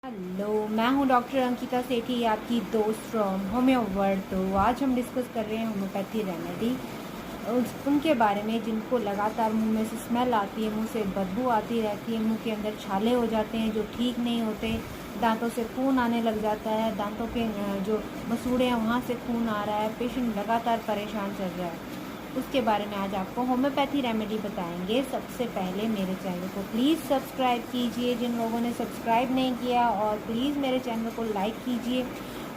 Hello, मैं हूं doctor Ankita सेठी, आपकी दोस्त फ्रॉम होम्यो वर्ल्ड। तो आज हम डिस्कस कर रहे हैं होम्योपैथी रेमेडी उनके बारे में जिनको लगातार मुंह में से स्मेल आती है, मुंह से बदबू आती रहती है, मुंह के अंदर छाले हो जाते हैं जो ठीक नहीं होते, दांतों से खून आने लग जाता है, दांतों के जो मसूड़े हैं वहाँ से खून आ रहा है, पेशेंट लगातार परेशान चल रहा है। उसके बारे में आज आपको होम्योपैथी रेमेडी बताएंगे। सबसे पहले मेरे चैनल को प्लीज़ सब्सक्राइब कीजिए जिन लोगों ने सब्सक्राइब नहीं किया, और प्लीज़ मेरे चैनल को लाइक कीजिए,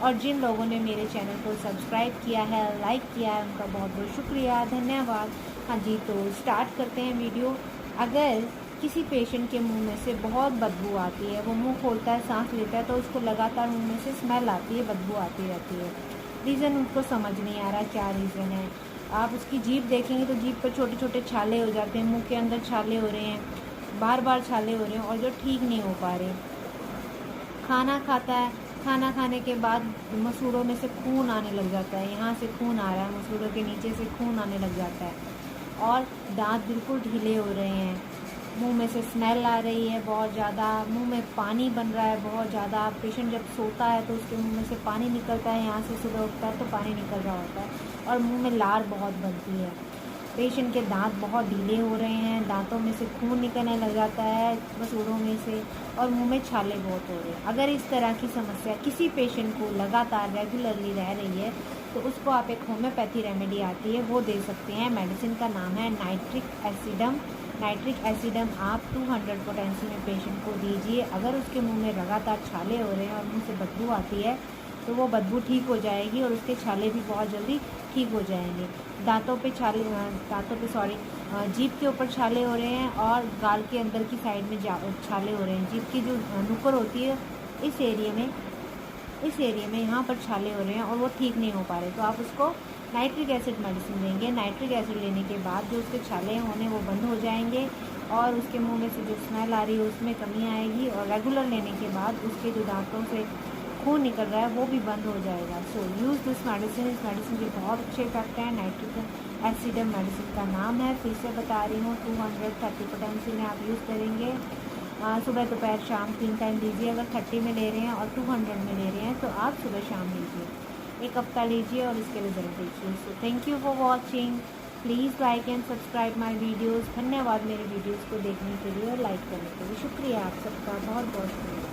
और जिन लोगों ने मेरे चैनल को सब्सक्राइब किया है, लाइक किया है, उनका बहुत बहुत शुक्रिया, धन्यवाद। हाँ जी, तो स्टार्ट करते हैं वीडियो। अगर किसी पेशेंट के मुंह में से बहुत बदबू आती है, वो मुंह खोलता है, सांस लेता है, तो उसको लगातार मुंह में से स्मेल आती है, बदबू आती रहती है। रीज़न उनको समझ नहीं आ रहा क्या रीज़न है। आप उसकी जीभ देखेंगे तो जीभ पर छोटे छोटे छाले हो जाते हैं, मुंह के अंदर छाले हो रहे हैं, बार बार छाले हो रहे हैं, और जो ठीक नहीं हो पा रहे। खाना खाता है, खाना खाने के बाद मसूड़ों में से खून आने लग जाता है, यहाँ से खून आ रहा है, मसूड़ों के नीचे से खून आने लग जाता है, और दांत बिल्कुल ढीले हो रहे हैं, मुंह में से स्मेल आ रही है बहुत ज़्यादा, मुंह में पानी बन रहा है बहुत ज़्यादा। पेशेंट जब सोता है तो उसके मुंह में से पानी निकलता है, यहाँ से सुबह उठता है तो पानी निकल रहा होता है, और मुंह में लार बहुत बनती है। पेशेंट के दांत बहुत ढीले हो रहे हैं, दांतों में से खून निकलने लग जाता है, मसूड़ों में से, और मुंह में छाले बहुत हो रहे हैं। अगर इस तरह की समस्या किसी पेशेंट को लगातार रेगुलरली रह रही है तो उसको आप एक होम्योपैथी रेमेडी आती है वो दे सकते हैं। मेडिसिन का नाम है नाइट्रिक एसिडम। नाइट्रिक एसिडम आप 200 पोटेंसी में पेशेंट को दीजिए। अगर उसके मुंह में लगातार छाले हो रहे हैं और मुंह से बदबू आती है तो वो बदबू ठीक हो जाएगी, और उसके छाले भी बहुत जल्दी ठीक हो जाएंगे। जीभ के ऊपर छाले हो रहे हैं और गाल के अंदर की साइड में छाले हो रहे हैं, जीभ की जो नुक्कड़ होती है इस एरिया में यहाँ पर छाले हो रहे हैं और वो ठीक नहीं हो पा रहे, तो आप उसको नाइट्रिक एसिड मेडिसिन देंगे। नाइट्रिक एसिड लेने के बाद जो उसके छाले होने वो बंद हो जाएंगे, और उसके मुंह में से जो स्मेल आ रही है उसमें कमी आएगी, और रेगुलर लेने के बाद उसके जो दांतों से खून निकल रहा है वो भी बंद हो जाएगा। So use this medicine. इस मेडिसिन के बहुत अच्छे इफेक्ट हैं। नाइट्रिक एसिडम मेडिसिन का नाम है, फिर से बता रही हूँ, 230 पोटेंसी में आप यूज़ करेंगे। सुबह दोपहर शाम 3 टाइम लीजिए। अगर 30 में ले रहे हैं और 200 में ले रहे हैं तो आप सुबह शाम लीजिए, एक हफ्ता लीजिए और इसके रिजल्ट देखिए। So thank you for watching. Please like and subscribe my videos. धन्यवाद मेरे वीडियोज़ को देखने के लिए और लाइक करने के लिए। शुक्रिया आप सबका, बहुत बहुत शुक्रिया।